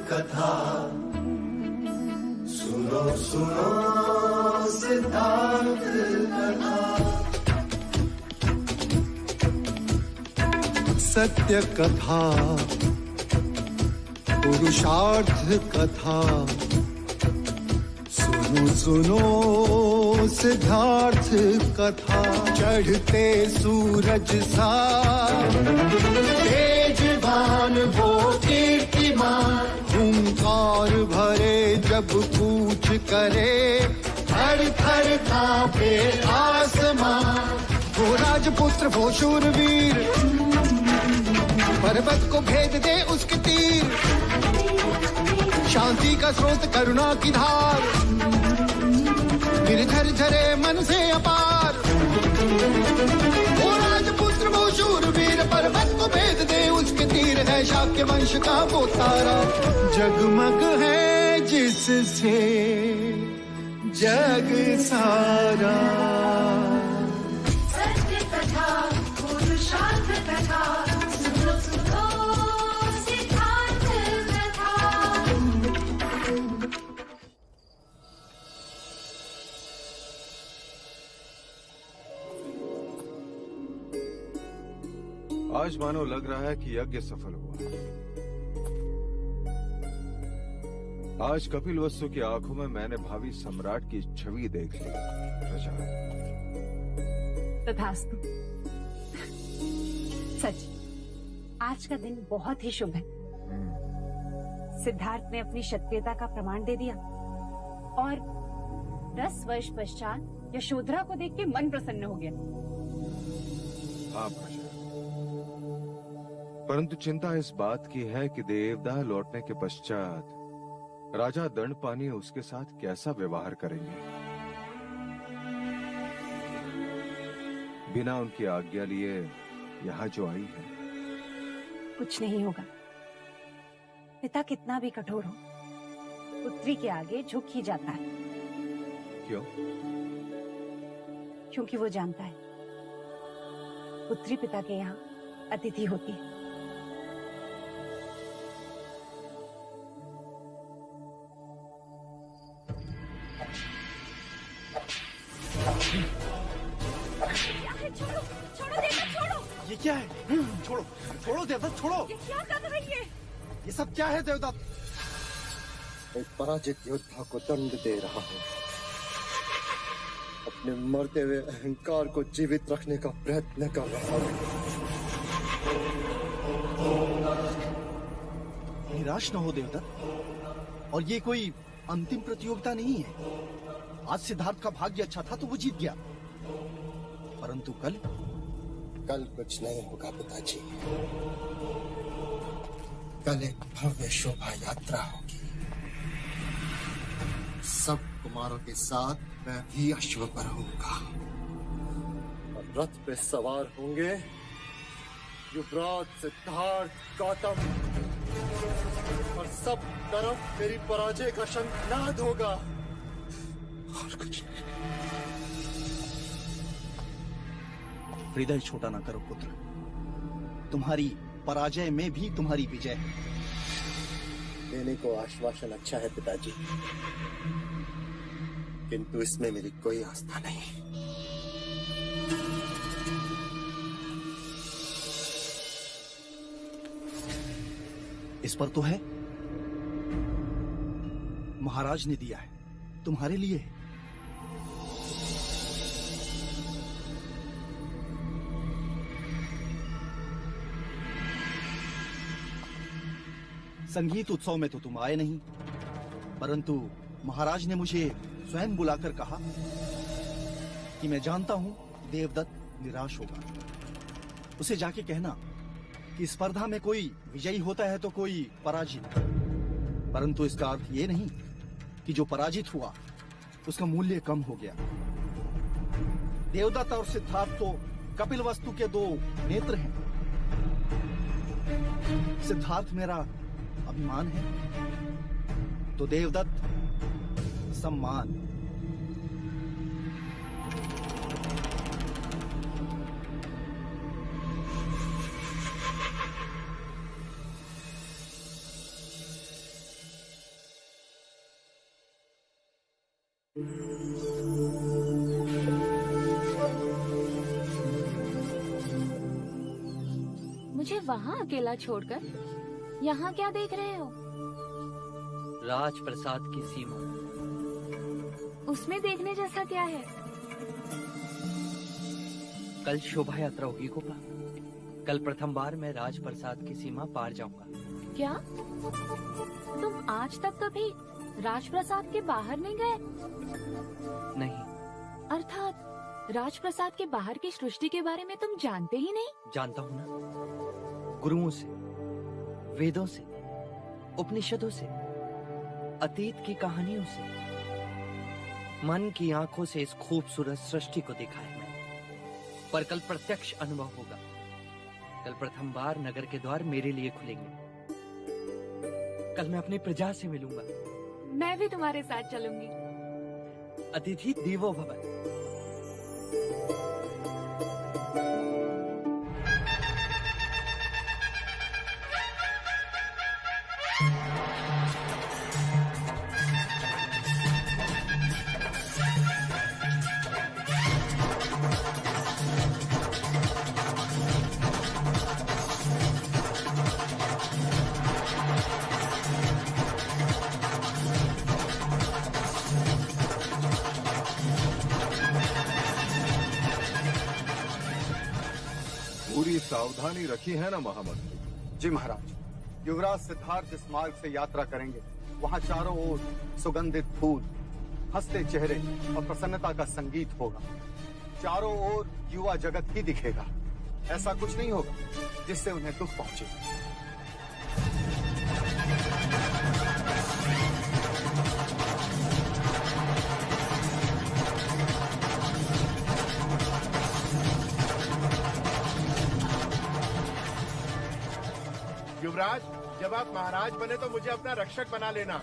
कथा सुनो सुनो सिद्धार्थ कथा। सत्य कथा पुरुषार्थ कथा सुनो सुनो सिद्धार्थ कथा। चढ़ते सूरज सा तेजवान वो कीर्तिमान, हुंकार भरे जब कूच करे थर थर कांपे आसमान। वो राजपुत्र वो शूरवीर, पर्वत को भेद दे उसके तीर, शांति का स्रोत करुणा की धार, निर्झर झरे मन से अपार। वो राजपुत्र वो शूरवीर, पर्वत को भेद दे उसके तीर, है शाक्य वंश का वो तारा, जगमग है जिससे जग सारा। सत्य कथा पुरुषार्थ कथा सुनो सुनो सिद्धार्थ कथा। आज मानो लग रहा है कि यज्ञ सफल हुआ। आज कपिल वस्तु की आंखों में मैंने भावी सम्राट की छवि देख ली। प्रजा तथास्तु। सच, आज का दिन बहुत ही शुभ है। सिद्धार्थ ने अपनी क्षत्रियता का प्रमाण दे दिया और 10 वर्ष पश्चात यशोधरा को देख के मन प्रसन्न हो गया। हाँ प्रजा, परंतु चिंता इस बात की है कि देवदाह लौटने के पश्चात राजा दंडपानी उसके साथ कैसा व्यवहार करेंगे। बिना उनकी आज्ञा लिए यहाँ जो आई है। कुछ नहीं होगा। पिता कितना भी कठोर हो, पुत्री के आगे झुक ही जाता है। क्यों? क्योंकि वो जानता है पुत्री पिता के यहाँ अतिथि होती है। छोड़ो छोड़ो देवदत्त, छोड़ो। ये क्या है? छोड़ो छोड़ो देवदत्त, छोड़ो। ये क्या कर रही है? ये सब क्या है देवदत्त? एक पराजित योद्धा को दंड दे रहा हूँ। अपने मरते हुए अहंकार को जीवित रखने का प्रयत्न कर रहा हूँ। निराश न हो देवदत्त, और ये कोई अंतिम प्रतियोगिता नहीं है। आज सिद्धार्थ का भाग्य अच्छा था तो वो जीत गया, परंतु कल कुछ नहीं होगा पिताजी। कल एक भव्य शोभा यात्रा होगी। सब कुमारों के साथ मैं भी अश्व पर होऊंगा और रथ पे सवार होंगे युवराज सिद्धार्थ गौतम, और सब तरफ मेरी पराजय का शंखनाद होगा और कुछ नहीं। हृदय छोटा ना करो पुत्र, तुम्हारी पराजय में भी तुम्हारी विजय है। देने को आश्वासन अच्छा है पिताजी, किंतु इसमें मेरी कोई आस्था नहीं। इस पर तो है, महाराज ने दिया है, तुम्हारे लिए है। संगीत उत्सव में तो तुम आए नहीं, परंतु महाराज ने मुझे स्वयं बुलाकर कहा कि मैं जानता हूं देवदत्त निराश होगा। उसे जाके कहना कि स्पर्धा में कोई विजयी होता है तो कोई पराजित, परंतु इसका अर्थ ये नहीं कि जो पराजित हुआ उसका मूल्य कम हो गया। देवदत्त और सिद्धार्थ तो कपिल वस्तु के दो नेत्र हैं। सिद्धार्थ मेरा अभिमान है तो देवदत्त सम्मान। वहाँ अकेला छोड़कर यहाँ क्या देख रहे हो? राजप्रसाद की सीमा। उसमें देखने जैसा क्या है? कल शोभा यात्रा होगी गोपा। कल प्रथम बार मैं राजप्रसाद की सीमा पार जाऊंगा। क्या तुम आज तक कभी राजप्रसाद के बाहर नहीं गए? नहीं। अर्थात राजप्रसाद के बाहर की सृष्टि के बारे में तुम जानते ही नहीं? जानता हूँ ना, गुरुओं से, वेदों से, उपनिषदों से, अतीत की कहानियों से, मन की आंखों से इस खूबसूरत सृष्टि को देखा है मैंने। पर कल प्रत्यक्ष अनुभव होगा। कल प्रथम बार नगर के द्वार मेरे लिए खुलेंगे। कल मैं अपनी प्रजा से मिलूंगा। मैं भी तुम्हारे साथ चलूंगी। अतिथि देवो भव। पूरी सावधानी रखी है ना महामंत्री? जी महाराज। युवराज सिद्धार्थ जिस मार्ग से यात्रा करेंगे वहाँ चारों ओर सुगंधित फूल, हंसते चेहरे और प्रसन्नता का संगीत होगा। चारों ओर युवा जगत ही दिखेगा। ऐसा कुछ नहीं होगा जिससे उन्हें दुख पहुंचे। युवराज, जब आप महाराज बने तो मुझे अपना रक्षक बना लेना।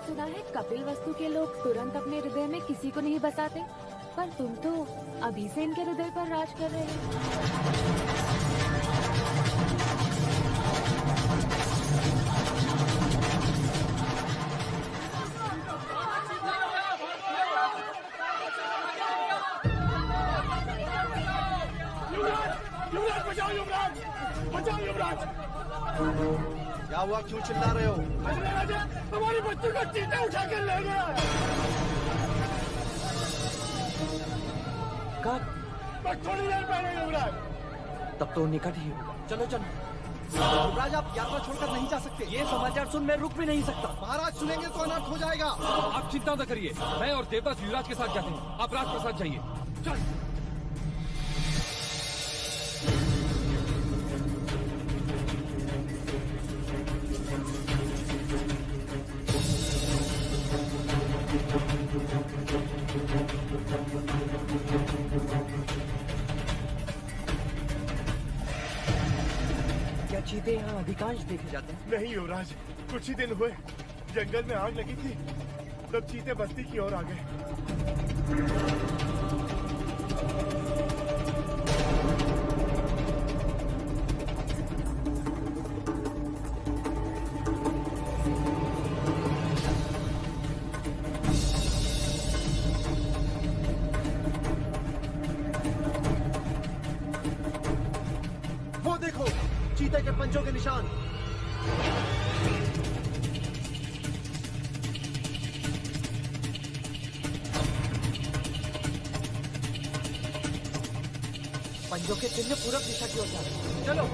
सुना है कपिल वस्तु के लोग तुरंत अपने हृदय में किसी को नहीं बसाते, पर तुम तो अभी से इनके हृदय पर राज कर रहे हो। युवराज बचाओ, युवराज बचाओ, युवराज। क्या हुआ, क्यों चिल्ला रहे हो? राजा, हमारी बच्ची को चीता उठा कर ले गया। कब? बस थोड़ी देर पहले युवराज। तब तो निकट ही होगा। चलो चलो। युवराज, आप यात्रा छोड़कर नहीं जा सकते। ये समाचार सुन मैं रुक भी नहीं सकता। महाराज सुनेंगे तो अनर्थ हो जाएगा। आप चिंता न करिए, मैं और देवदास युवराज के साथ जाते हैं। आप राजप्रसाद जाइए। चल। क्या चीते यहाँ अधिकांश देखे जाते हैं? नहीं युवराज, कुछ ही दिन हुए जंगल में आग लगी थी, तब चीते बस्ती की ओर आ गए। वो देखो, चीते के पंजों के निशान। पंजों के चिन्ह पूरब दिशा की ओर जा रहे हैं। चलो।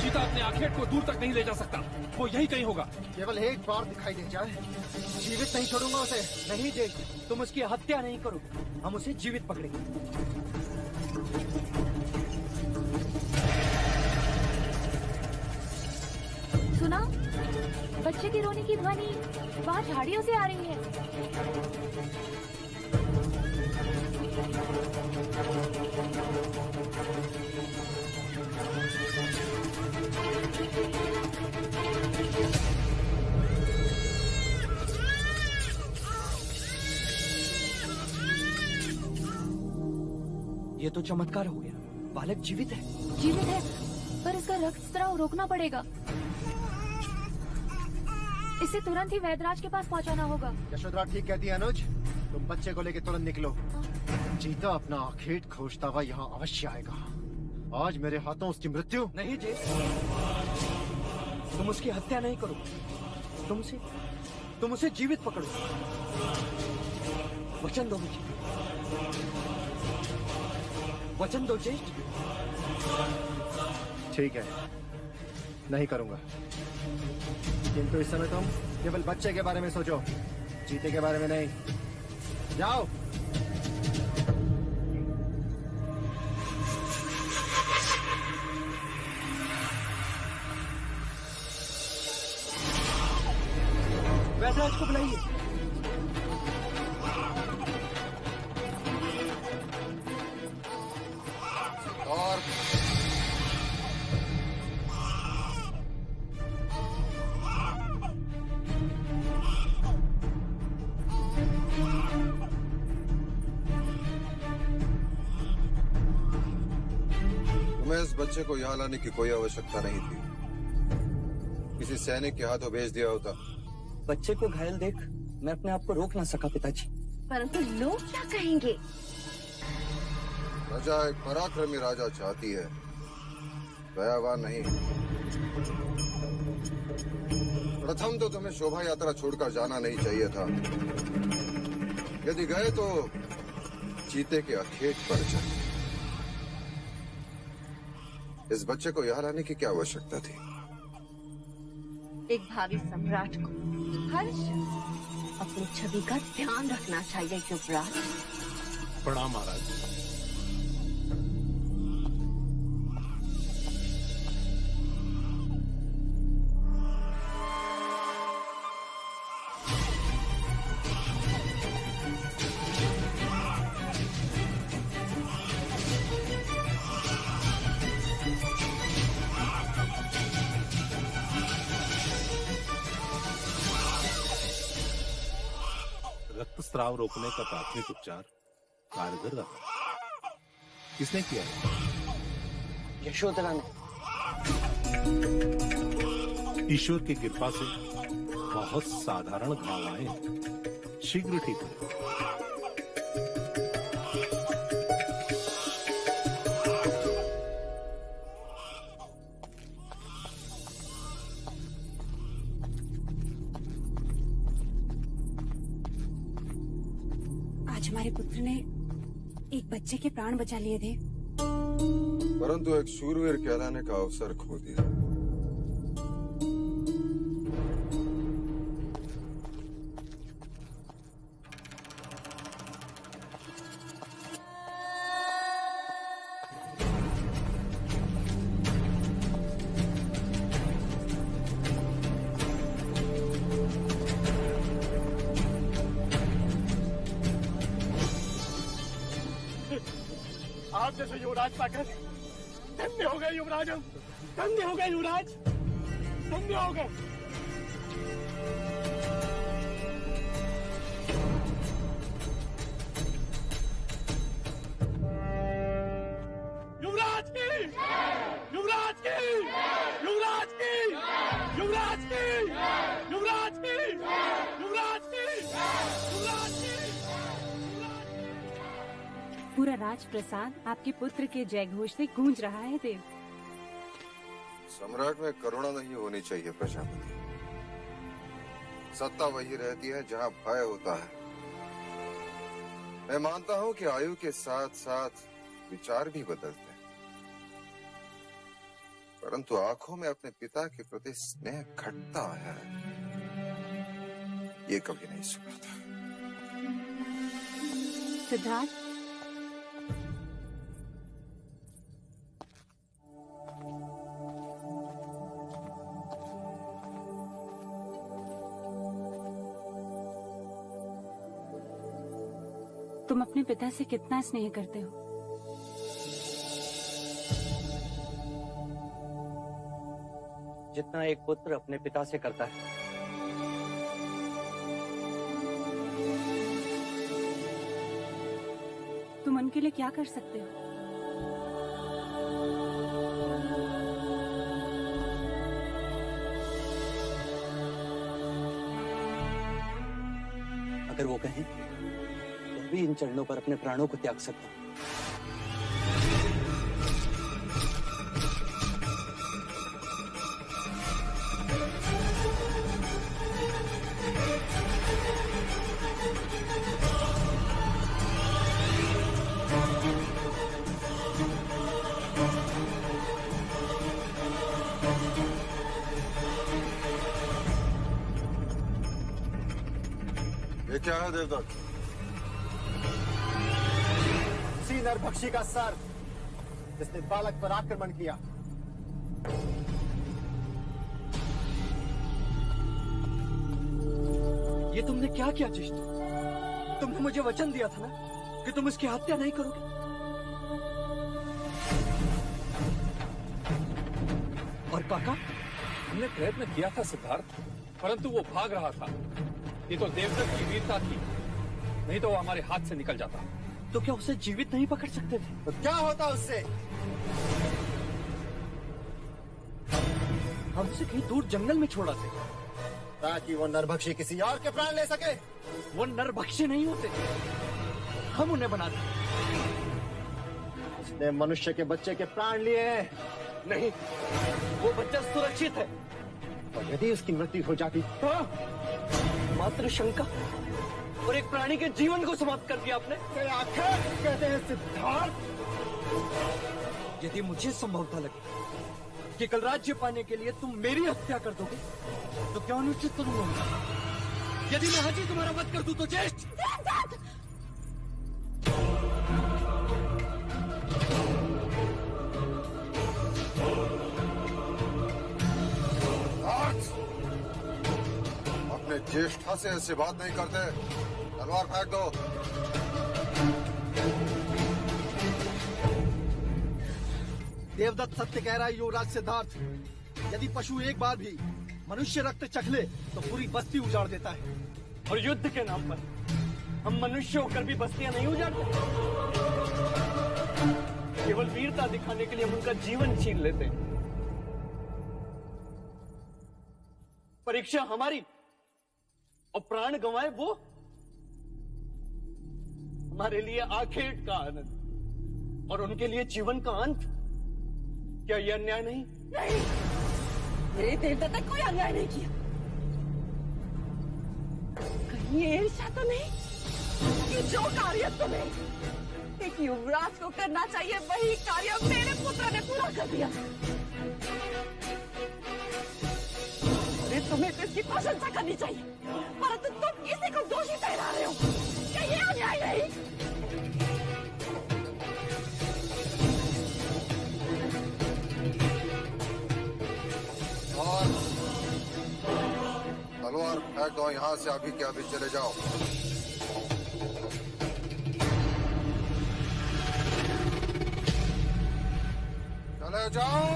चीता अपने आखेट को दूर तक नहीं ले जा सकता, वो यही कहीं होगा। केवल एक बार दिखाई दे जाए, जीवित नहीं छोड़ूंगा उसे। नहीं देख, तुम उसकी हत्या नहीं करो, हम उसे जीवित पकड़ेंगे। सुना, बच्चे की रोने की ध्वनि वहाँ झाड़ियों से आ रही है। ये तो चमत्कार हो गया, बालक जीवित है। जीवित है, पर इसका रक्तस्राव रोकना पड़ेगा। इसे तुरंत ही वैद्यराज के पास पहुंचाना होगा। यशोधरा ठीक कहती है अनुज, तुम बच्चे को लेकर तुरंत निकलो। चीता अपना आखेट खोजता हुआ यहाँ अवश्य आएगा। आज मेरे हाथों उसकी मृत्यु। नहीं जे, तुम उसकी हत्या नहीं करो, तुम उसे जीवित पकड़ो। वचन दो मुझे, वचन दो ज्येष्ठ। ठीक है, नहीं करूंगा, किंतु इस समय तुम केवल बच्चे के बारे में सोचो, चीते के बारे में नहीं। जाओ। वैदराज को बुलाइए। और तुम्हें इस बच्चे को यहाँ लाने की कोई आवश्यकता नहीं थी, किसी सैनिक के हाथों भेज दिया होता। बच्चे को घायल देख मैं अपने आप को रोक ना सका पिताजी। परंतु लोग क्या कहेंगे? प्रजा एक पराक्रमी राजा चाहती है, दयावान नहीं। प्रथम तो तुम्हें शोभा यात्रा छोड़कर जाना नहीं चाहिए था। यदि गए तो चीते के अखेट पर जाए। इस बच्चे को यहाँ लाने की क्या आवश्यकता थी? एक भावी सम्राट को हर्ष अपनी छवि का ध्यान रखना चाहिए युवराज। प्रणाम महाराज। रक्तस्राव रोकने का प्राथमिक उपचार कारगर रहा। किसने किया है? यशोधरा ने। ईश्वर की कृपा से बहुत साधारण घाव आए हैं, शीघ्र ठीक हो। आज हमारे पुत्र ने एक बच्चे के प्राण बचा लिए थे, परंतु एक शूरवीर कहलाने का अवसर खो दिया। आप जैसे युवराज पाकर धन्य हो गए युवराज, हम धन्य हो गए युवराज, धन्य हो गए। युवराज की, युवराज की, युवराज की, युवराज की, युवराज की, युवराज की, युवराज की। पूरा राजप्रसाद आपके पुत्र के जयघोष से गूंज रहा है देव। सम्राट में करुणा नहीं होनी चाहिए प्रजापति। सत्ता वही रहती है जहाँ भय होता है। मैं मानता हूँ कि आयु के साथ साथ विचार भी बदलते हैं, परंतु आंखों में अपने पिता के प्रति स्नेह घटता है, ये कभी नहीं सुना था। सिद्धार्थ, तुम अपने पिता से कितना स्नेह करते हो? जितना एक पुत्र अपने पिता से करता है। तुम उनके लिए क्या कर सकते हो? अगर वो कहें तो भी इन चरणों पर अपने प्राणों को त्याग सकता हूं। ये क्या है देवदत्त? उसी नरभक्षी का सर जिसने बालक पर आक्रमण किया। ये तुमने क्या किया जिष्ट? तुमने मुझे वचन दिया था ना कि तुम इसकी हत्या नहीं करोगे। और काका, हमने प्रयत्न किया था सिद्धार्थ, परंतु वो भाग रहा था। ये तो देवदत्त की वीरता थी, नहीं तो वो हमारे हाथ से निकल जाता। तो क्या उसे जीवित नहीं पकड़ सकते थे? तो क्या होता उससे? हमसे कहीं दूर जंगल में छोड़ा थे ताकि वो नरभक्षी किसी और के प्राण ले सके। वो नरभक्षी नहीं होते, हम उन्हें बनाते। उसने मनुष्य के बच्चे के प्राण लिए हैं। नहीं, वो बच्चा सुरक्षित है। और यदि उसकी मृत्यु हो जाती तो? मात्र शंका और एक प्राणी के जीवन को समाप्त कर दिया आपने। तो आखिर कहते हैं सिद्धार्थ, यदि मुझे संभवता लगे कि कल राज्य पाने के लिए तुम मेरी हत्या कर दोगे तो क्या अनुचित करूंगा? यदि मैं आज ही तुम्हारा वध कर दूं तो ज्येष्ठ। अपने ज्येष्ठा से ऐसी बात नहीं करते। तलवार फेंक दो। देवदत्त सत्य कह रहा है युवराज सिद्धार्थ। यदि पशु एक बार भी मनुष्य रक्त चख ले तो पूरी बस्ती उजाड़ देता है। और युद्ध के नाम पर हम मनुष्य होकर भी बस्तियां नहीं उजाड़ते। केवल वीरता दिखाने के लिए हम उनका जीवन छीन लेते हैं। परीक्षा हमारी और प्राण गंवाए वो हमारे लिए आखेट का आनंद और उनके लिए जीवन का अंत। क्या यह अन्याय नहीं? नहीं, मेरे देवदत्त ने कोई अन्याय नहीं किया। कहीं ये ईर्ष्या तो नहीं कि जो कार्य तुम्हें एक युवराज को करना चाहिए वही कार्य मेरे पुत्र ने पूरा कर दिया। अरे तुम्हें तो इसकी प्रशंसा करनी चाहिए, परंतु तुम किसी को दोषी ठहरा रहे हो। क्या ये अन्याय नहीं? और तलवार फेंक दो यहाँ से। अभी क्या अभी चले जाओ। चले जाओ।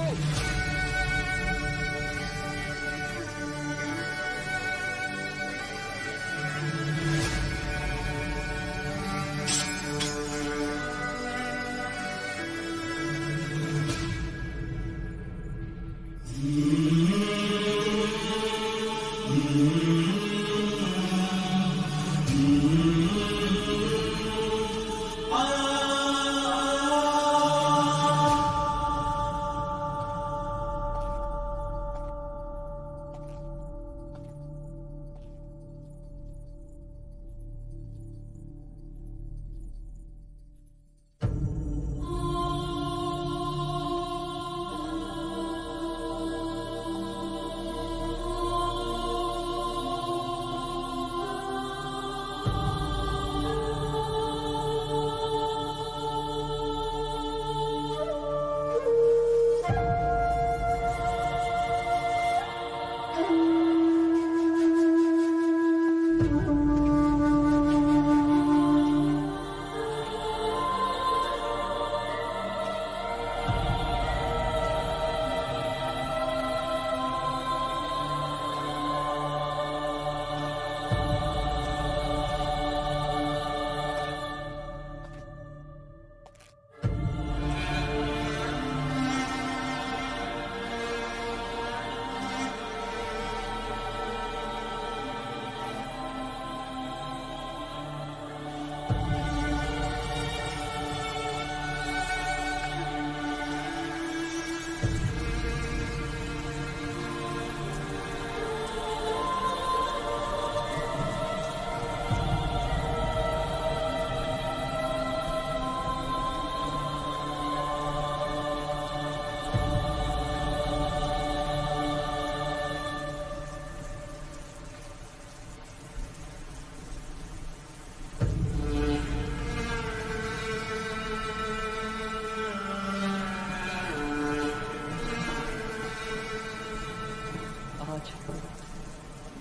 युवराज,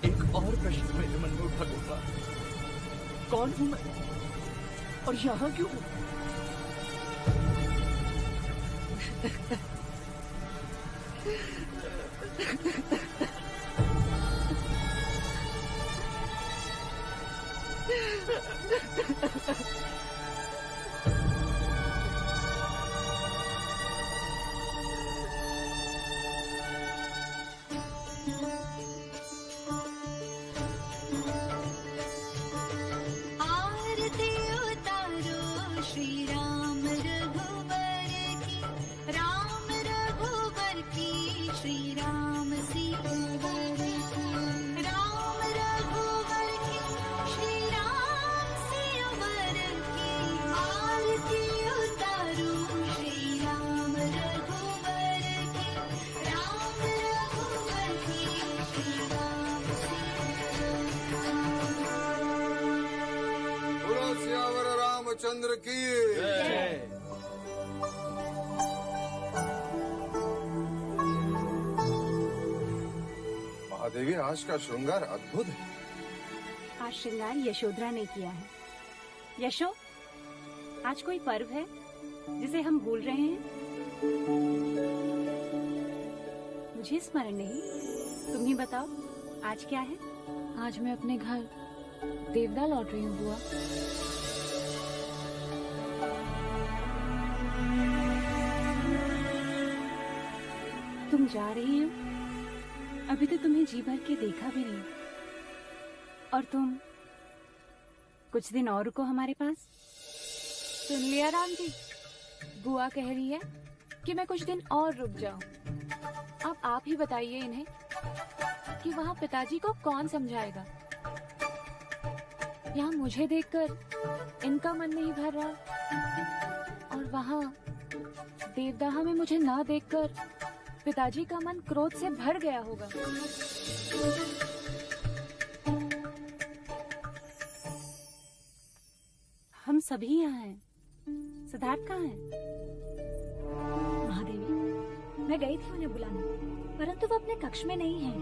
एक और प्रश्न मेरे मन में उठा होगा। कौन हूं मैं और यहाँ क्यों हूं? आरती उतारो श्री राम रघुवर की, राम रघुवर की, श्री राम सियावर की, राम रघुवर की, श्री राम सियावर की। आरती उतारो श्री राम रघुवर की, राम रघुवर की, श्री राम बोलो सियावर रामचंद्र की जय। महादेवी, आज का श्रृंगार अद्भुत है। आज श्रृंगार यशोधरा ने किया है। यशो, आज कोई पर्व है जिसे हम भूल रहे हैं? मुझे स्मरण नहीं, तुम ही बताओ आज क्या है? आज मैं अपने घर देवदा लौट रही हूँ बुआ। तुम जा रही हो? अभी तो तुम्हें जी भर के देखा भी नहीं। और तुम कुछ दिन और रुको हमारे पास। सुन लिया राम जी, बुआ कह रही है कि मैं कुछ दिन और रुक जाऊं। अब आप ही बताइए इन्हें कि वहाँ पिताजी को कौन समझाएगा। यहाँ मुझे देखकर इनका मन नहीं भर रहा, और वहाँ देवदाह में मुझे ना देखकर पिताजी का मन क्रोध से भर गया होगा। हम सभी यहाँ हैं। सिद्धार्थ कहाँ है? महादेवी, मैं गई थी उन्हें बुलाने, परंतु वो अपने कक्ष में नहीं है।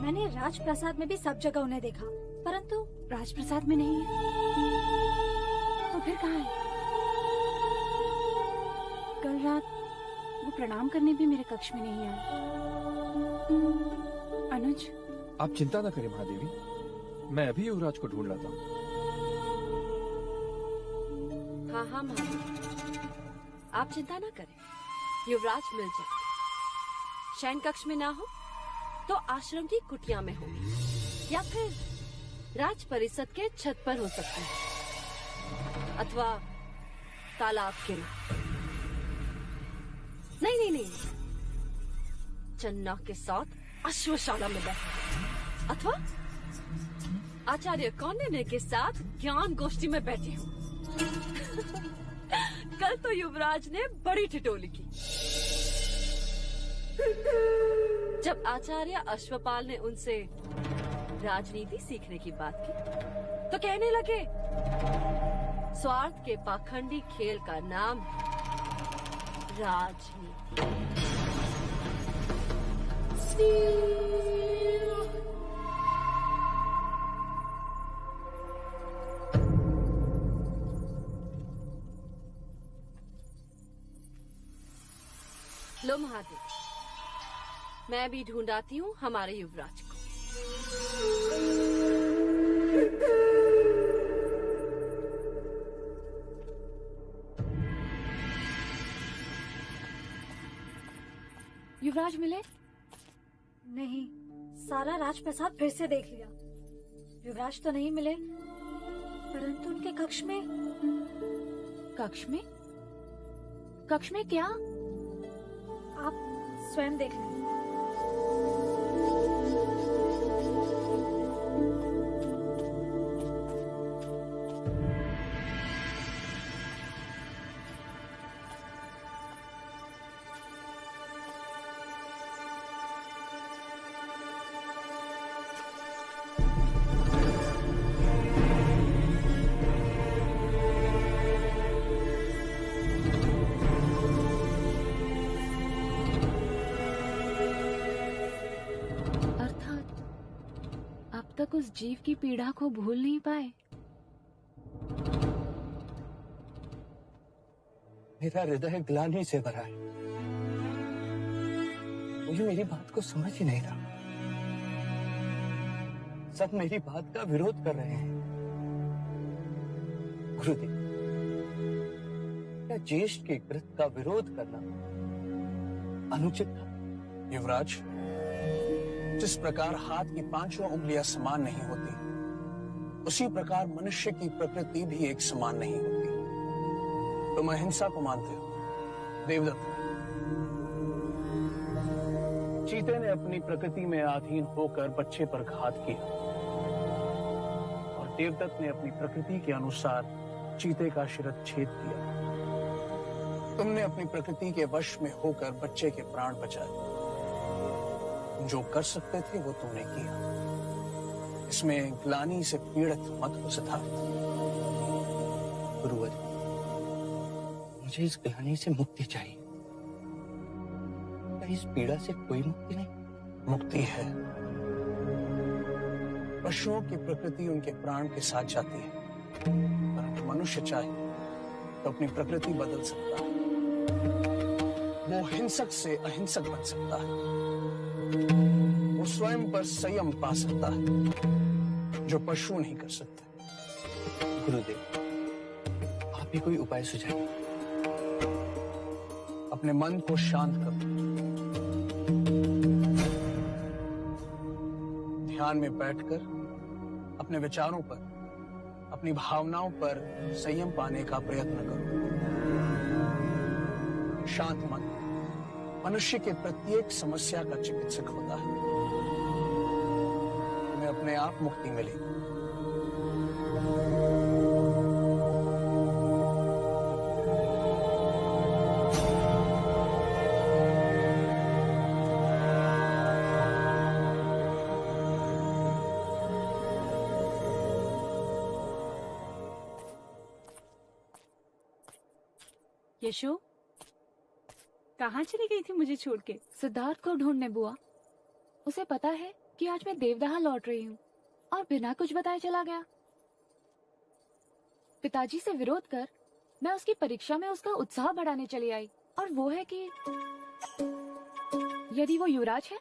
मैंने राजप्रसाद में भी सब जगह उन्हें देखा, परंतु राजप्रसाद में नहीं है। तो फिर कहाँ है? कल रात वो प्रणाम करने भी मेरे कक्ष में नहीं आए। अनुज, आप चिंता न करें महादेवी, मैं अभी युवराज को ढूंढ लाता हूँ। हाँ हाँ महादेवी, आप चिंता ना करें, युवराज मिल जाए। शयन कक्ष में ना हो तो आश्रम की कुटिया में हो, या फिर राज परिषद के छत पर हो सकते हैं, अथवा तालाब के नहीं नहीं नहीं, चन्ना के साथ अश्वशाला में बैठे, अथवा आचार्य कौंडिन्य के साथ ज्ञान गोष्ठी में बैठे हो। कल तो युवराज ने बड़ी ठिठोली की जब आचार्य अश्वपाल ने उनसे राजनीति सीखने की बात की, तो कहने लगे स्वार्थ के पाखंडी खेल का नाम है राजनीति। लो महादेव, मैं भी ढूंढाती हूँ हमारे युवराज को। युवराज मिले? नहीं, सारा राजप्रसाद फिर से देख लिया। युवराज तो नहीं मिले, परंतु उनके कक्ष में। कक्ष में? कक्ष में क्या? आप स्वयं देख लें। तक उस जीव की पीड़ा को भूल नहीं पाए। मेरा हृदय ग्लानि से भरा है। मुझे मेरी बात को समझ ही नहीं रहा। सब मेरी बात का विरोध कर रहे हैं। गुरुदेव, क्या ज्येष्ठ के कृत्य का विरोध करना अनुचित था? युवराज, जिस प्रकार हाथ की पांचों उंगलियां समान नहीं होती, उसी प्रकार मनुष्य की प्रकृति भी एक समान नहीं होती। तुम अहिंसा को मानते हो देवदत्त। चीते ने अपनी प्रकृति में अधीन होकर बच्चे पर घात किया और देवदत्त ने अपनी प्रकृति के अनुसार चीते का शिरच्छेद किया। तुमने अपनी प्रकृति के वश में होकर बच्चे के प्राण बचाए। जो कर सकते थे वो तुमने किया। इसमें ग्लानि से पीड़ित मत हो सिद्धार्थ। गुरुवर, मुझे इस ग्लानि से मुक्ति चाहिए। क्या इस पीड़ा से कोई मुक्ति नहीं? मुक्ति है। पशुओं की प्रकृति उनके प्राण के साथ जाती है, परंतु मनुष्य चाहे तो अपनी प्रकृति बदल सकता है। वो हिंसक से अहिंसक बन सकता है। वो स्वयं पर संयम पा सकता है, जो पशु नहीं कर सकते। गुरुदेव, आप ही कोई उपाय सुझाइए। अपने मन को शांत करो। ध्यान में बैठकर अपने विचारों पर, अपनी भावनाओं पर संयम पाने का प्रयत्न करो। शांत मन मनुष्य के प्रत्येक समस्या का चिकित्सक होता है। तुम्हें अपने आप मुक्ति मिलेगी। यशो, कहाँ चली गई थी मुझे छोड़ के? सिद्धार्थ को ढूंढने बुआ। उसे पता है कि आज मैं देवदाह लौट रही हूँ और बिना कुछ बताए चला गया। पिताजी से विरोध कर मैं उसकी परीक्षा में उसका उत्साह बढ़ाने चली आई, और वो है कि यदि वो युवराज है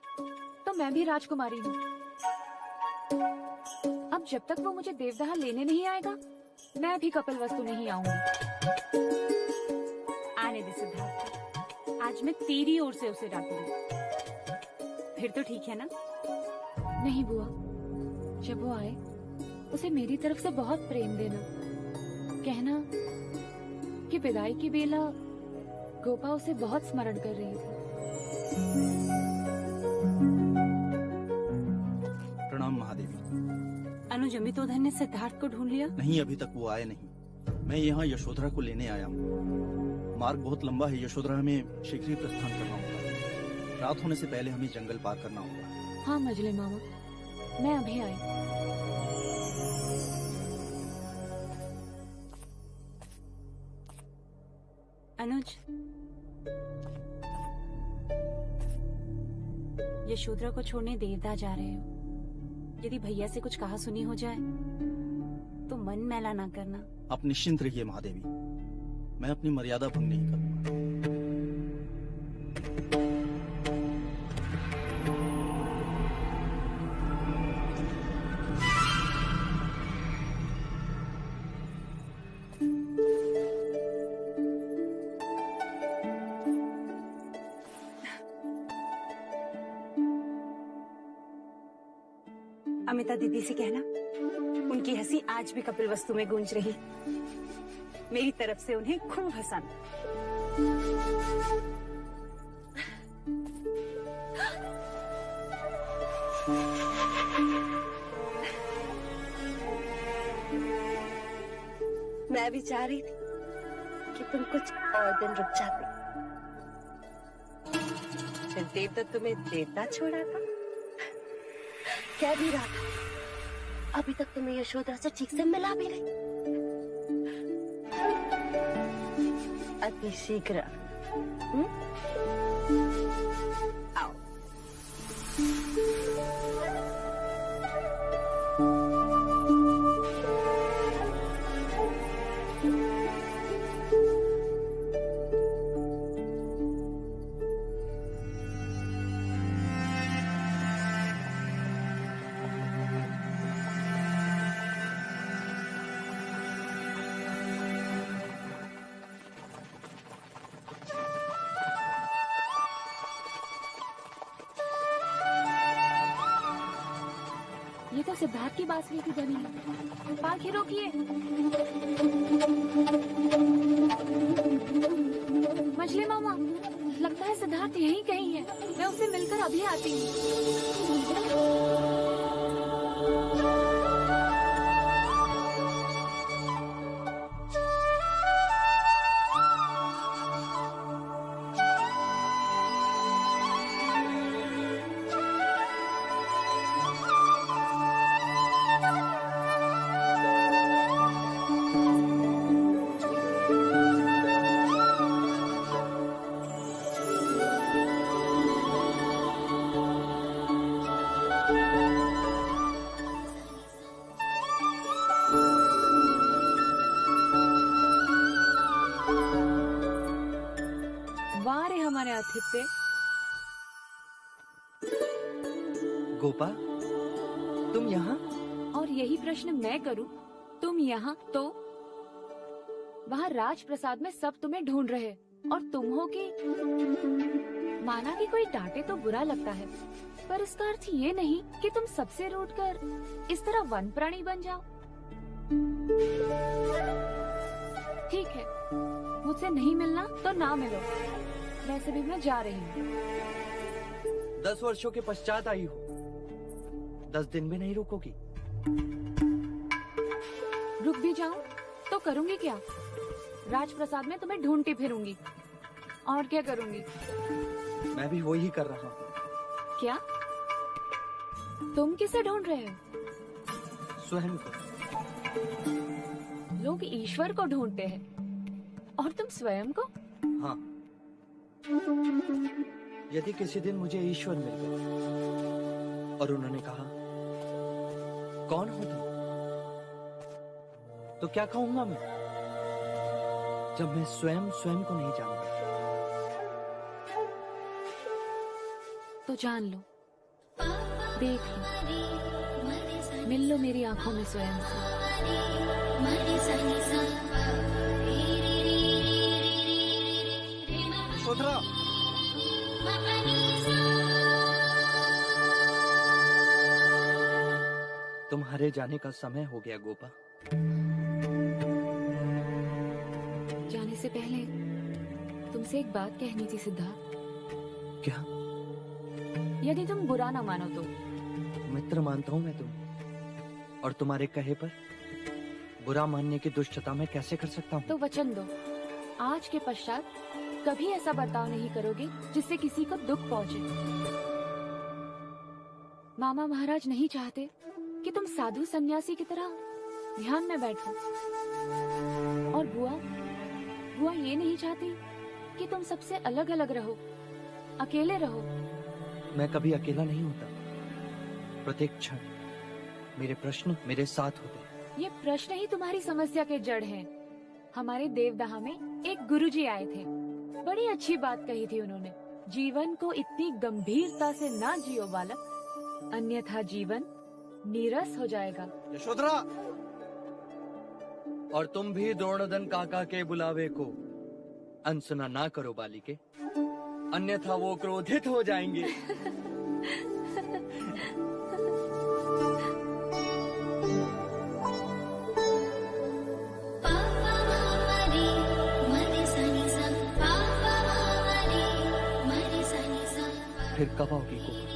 तो मैं भी राजकुमारी हूँ। अब जब तक वो मुझे देवदाह लेने नहीं आएगा, मैं भी कपिलवस्तु नहीं आऊंगी। आने दे सिद्धार्थ, आज मैं तेरी ओर से उसे डांटूंगी। फिर तो ठीक है ना? नहीं बुआ, जब वो आए उसे मेरी तरफ से बहुत प्रेम देना। कहना कि विदाई की बेला गोपा उसे बहुत स्मरण कर रही थी। प्रणाम महादेवी। अनुज, अमितोधन ने सिद्धार्थ को ढूंढ लिया? नहीं, अभी तक वो आए नहीं। मैं यहाँ यशोधरा को लेने आया हूँ। मार्ग बहुत लंबा है। यशोधरा हमें शीघ्र ही प्रस्थान करना होगा। रात होने से पहले हमें जंगल पार करना होगा। हाँ मजले मामा, मैं अभी आई। अनुज, यशोधरा को छोड़ने देवदाह जा रहे हो। यदि भैया से कुछ कहा सुनी हो जाए तो मन मैला ना करना। आप निश्चिंत रहिए महादेवी, मैं अपनी मर्यादा भंग नहीं करूंगा। अमिता दीदी से कहना उनकी हंसी आज भी कपिलवस्तु में गूंज रही। मेरी तरफ से उन्हें खूब हंसाना। मैं भी चाह रही थी कि तुम कुछ और दिन रुक जाते। फिर देवदत्त तुम्हें देवता छोड़ा था। कह भी रहा था अभी तक तुम्हें यशोधरा से ठीक से मिला भी नहीं। अति शीघ्र आओ। ये तो सिद्धार्थ की बांसुरी की ध्वनि है। पालकी रोकिए। मछली मामा, लगता है सिद्धार्थ यहीं कहीं है। मैं उससे मिलकर अभी आती हूँ। आतिथ्य। गोपा, तुम यहाँ? और यही प्रश्न मैं करूं, तुम यहाँ तो? वहाँ राजप्रसाद में सब तुम्हें ढूंढ रहे और तुम हो कि माना कि कोई डांटे तो बुरा लगता है, पर इसका अर्थ ये नहीं कि तुम सबसे रूठकर इस तरह वन प्राणी बन जाओ। ठीक है, मुझसे नहीं मिलना तो ना मिलो, वैसे भी मैं जा रही हूँ। 10 वर्षों के पश्चात आई हो, 10 दिन भी नहीं रुकोगी? रुक भी जाऊं तो करूंगी क्या? राजप्रसाद में तुम्हें ढूंढती फिरूंगी, और क्या करूंगी? मैं भी वही कर रहा हूँ। क्या? तुम किसे ढूंढ रहे हो? स्वयं को। लोग ईश्वर को ढूंढते हैं, और तुम स्वयं को? हाँ। यदि किसी दिन मुझे ईश्वर मिल गए और उन्होंने कहा, कौन हो तुम? तो क्या कहूंगा मैं, जब मैं स्वयं को नहीं जानता? तो जान लो, देख लो, मिल लो मेरी आंखों में स्वयं से। यशोधरा, तुम्हारे जाने का समय हो गया गोपा। जाने से पहले तुमसे एक बात कहनी थी सिद्धार्थ। क्या? यदि तुम बुरा ना मानो तो। मित्र मानता हूँ मैं तुम, और तुम्हारे कहे पर बुरा मानने की दुष्टता मैं कैसे कर सकता हूँ? तो वचन दो, आज के पश्चात कभी ऐसा बर्ताव नहीं करोगे जिससे किसी को दुख पहुंचे। मामा महाराज नहीं चाहते कि तुम साधु सन्यासी की तरह ध्यान में बैठो, और बुआ ये नहीं चाहती कि तुम सबसे अलग अलग रहो, अकेले रहो। मैं कभी अकेला नहीं होता। प्रत्येक क्षण मेरे प्रश्न मेरे साथ होते। ये प्रश्न ही तुम्हारी समस्या के जड़ हैं। हमारे देवदाह में एक गुरुजी आए थे, बड़ी अच्छी बात कही थी उन्होंने। जीवन को इतनी गंभीरता से ना जियो बालक, अन्यथा जीवन नीरस हो जाएगा। यशोधरा, और तुम भी द्रोणोदन काका के बुलावे को अनसुना ना करो बालिके, अन्यथा वो क्रोधित हो जाएंगे। फिर कब आओगी गोपा?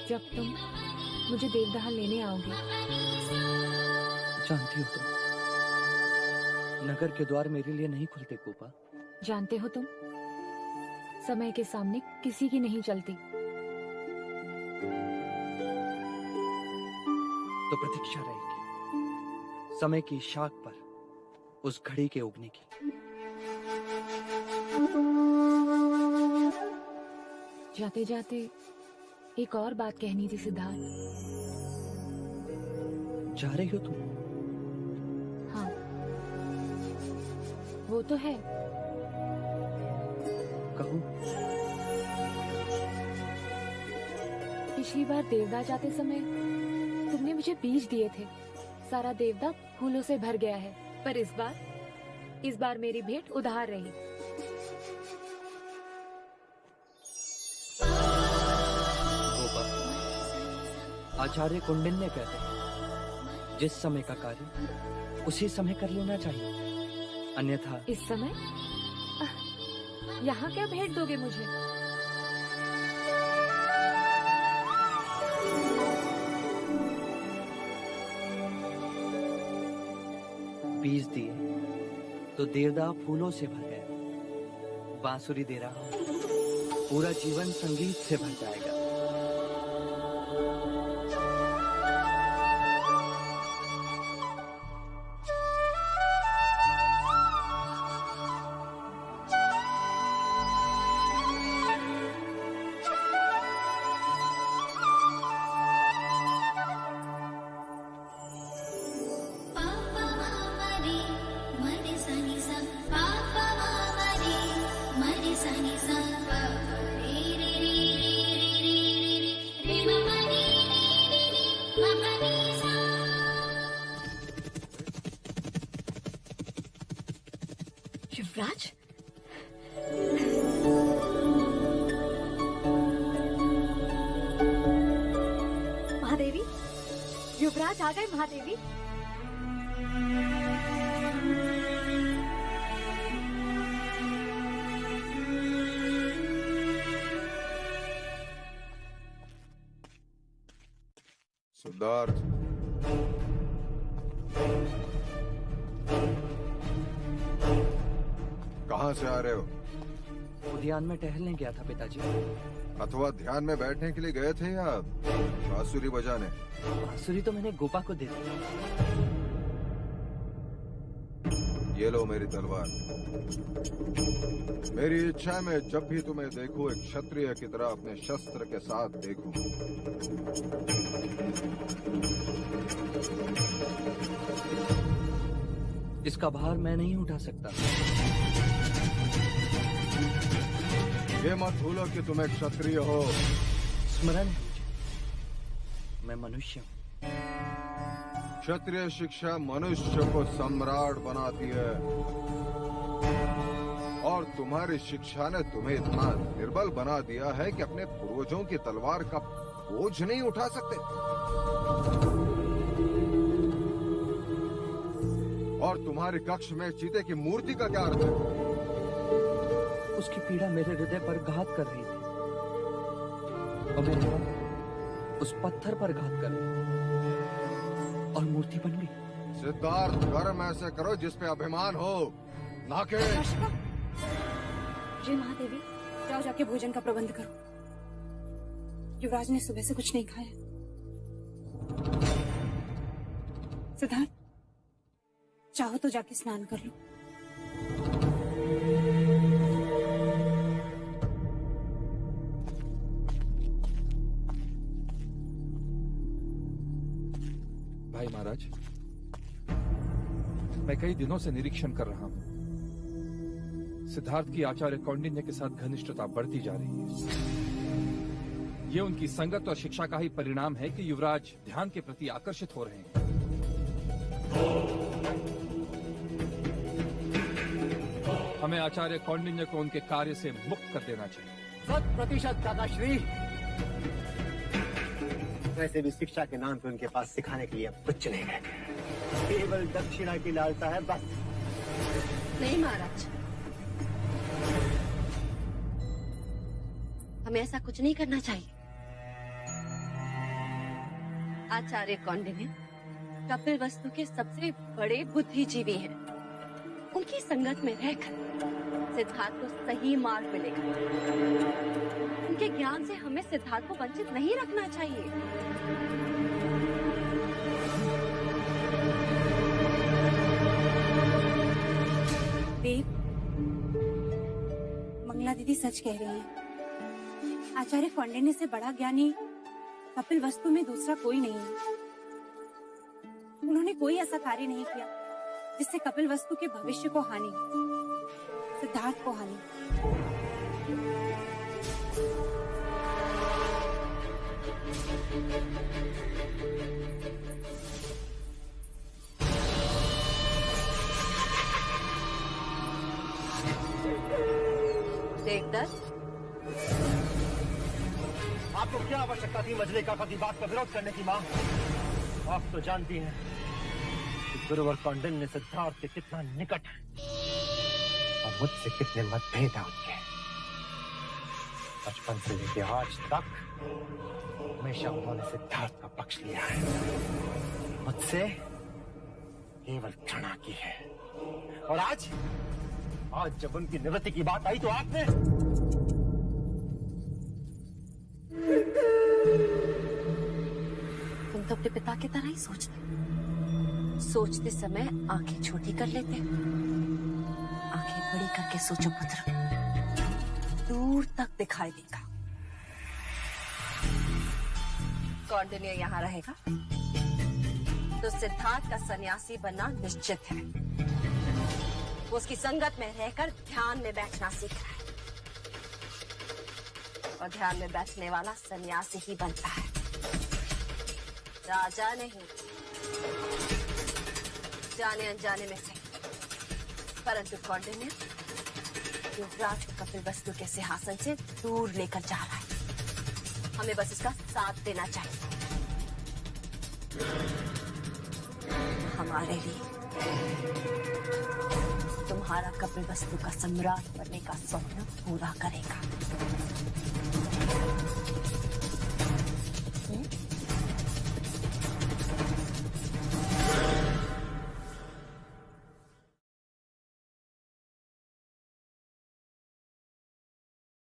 जब तुम मुझे देवदाह लेने आओगे। जानती हो तुम, नगर के द्वार मेरे लिए नहीं खुलते गोपा। जानते हो तुम, समय के सामने किसी की नहीं चलती। तो प्रतीक्षा रहेगी समय की शाख पर उस घड़ी के उगने की। जाते जाते एक और बात कहनी थी सिद्धार्थ। जा रही हो तुम? हाँ, वो तो है। कहो। पिछली बार देवदाह जाते समय तुमने मुझे बीज दिए थे। सारा देवदाह फूलों से भर गया है, पर इस बार मेरी भेंट उधार रही। आचार्य कौंडिन्य कहते हैं जिस समय का कार्य उसी समय कर लेना चाहिए, अन्यथा। इस समय यहाँ क्या भेंट दोगे मुझे? बीज दिए तो देवदाह फूलों से भर गया। बांसुरी दे रहा हूं, पूरा जीवन संगीत से भर जाएगा। युवराज, महादेवी, युवराज आ गए। महादेवी, सिद्धार्थ, कहाँ से आ रहे हो? उद्यान में टहलने गया था पिताजी। अथवा ध्यान में बैठने के लिए गए थे या बांसुरी बजाने? बांसुरी तो मैंने गोपा को दे दी। ये लो मेरी तलवार। मेरी इच्छा है मैं जब भी तुम्हें देखूं एक क्षत्रिय की तरह अपने शस्त्र के साथ देखूं। इसका भार मैं नहीं उठा सकता। ये मत भूलो कि तुम एक क्षत्रिय हो। स्मरण है मुझे, मैं मनुष्य हूँ। क्षत्रिय शिक्षा मनुष्य को सम्राट बनाती है, और तुम्हारी शिक्षा ने तुम्हें इतना निर्बल बना दिया है कि अपने पूर्वजों की तलवार का बोझ नहीं उठा सकते। और तुम्हारे कक्ष में चीते की मूर्ति का क्या अर्थ है? उसकी पीड़ा मेरे हृदय पर घात कर रही थी और मैं उस पत्थर पर घात कर रही और मूर्ति बन गई। सिद्धार्थ, कर्म ऐसे करो जिसपे अभिमान हो, ना के। जय महादेवी, जाओ जाके भोजन का प्रबंध करो। युवराज ने सुबह से कुछ नहीं खाया। सिद्धार्थ, चाहो तो जाके स्नान कर लो। भाई महाराज, मैं कई दिनों से निरीक्षण कर रहा हूं। सिद्धार्थ की आचार्य कौंडिन्य के साथ घनिष्ठता बढ़ती जा रही है। ये उनकी संगत और शिक्षा का ही परिणाम है कि युवराज ध्यान के प्रति आकर्षित हो रहे हैं। हमें आचार्य कौंडिन्य को उनके कार्य से मुक्त कर देना चाहिए। 100% दादाश्री। वैसे भी शिक्षा के नाम पे उनके पास सिखाने के लिए अब कुछ नहीं है, केवल दक्षिणा की लालसा है बस। नहीं महाराज, हमें ऐसा कुछ नहीं करना चाहिए। आचार्य कौंडिन्य कपिलवस्तु के सबसे बड़े बुद्धिजीवी हैं। उनकी संगत में रहकर सिद्धार्थ को सही मार्ग मिलेगा। उनके ज्ञान से हमें सिद्धार्थ को वंचित नहीं रखना चाहिए। देव, मंगला दीदी सच कह रही है। आचार्य कौंडिन्य से बड़ा ज्ञानी कपिलवस्तु में दूसरा कोई नहीं है। उन्होंने कोई ऐसा कार्य नहीं किया जिससे कपिलवस्तु के भविष्य को हानि, सिद्धार्थ को हानि। देवदत्त, आपको क्या आवश्यकता थी मजलिका की बात का विरोध करने की? माँ, आप तो जानती हैं कि गुरुवर कौंडिन्य सिद्धार्थ के कितना निकट है और मुझसे कितने मतभेद हैं उनके। बचपन से लेकर आज तक हमेशा उन्होंने सिद्धार्थ का पक्ष लिया है, मुझसे केवल घृणा की है। और आज जब उनकी निवृत्ति की बात आई तो आपने तुम तो अपने पिता की तरह ही सोचते समय आंखें छोटी कर लेते, आंखें बड़ी करके सोचो पुत्र, दूर तक दिखाई देगा। कौंडिन्य यहाँ रहेगा तो सिद्धार्थ का सन्यासी बनना निश्चित है। वो उसकी संगत में रहकर ध्यान में बैठना सीख रहा है, और ध्यान में बैठने वाला सन्यासी ही बनता है, राजा नहीं। जाने अनजाने में से, परंतु कौंडिन्य युवराज को कपिलवस्तु के सिंहासन से दूर लेकर जा रहा है। हमें बस इसका साथ देना चाहिए। हमारे लिए तुम्हारा कपिलवस्तु का सम्राट बनने का स्वप्न पूरा करेगा।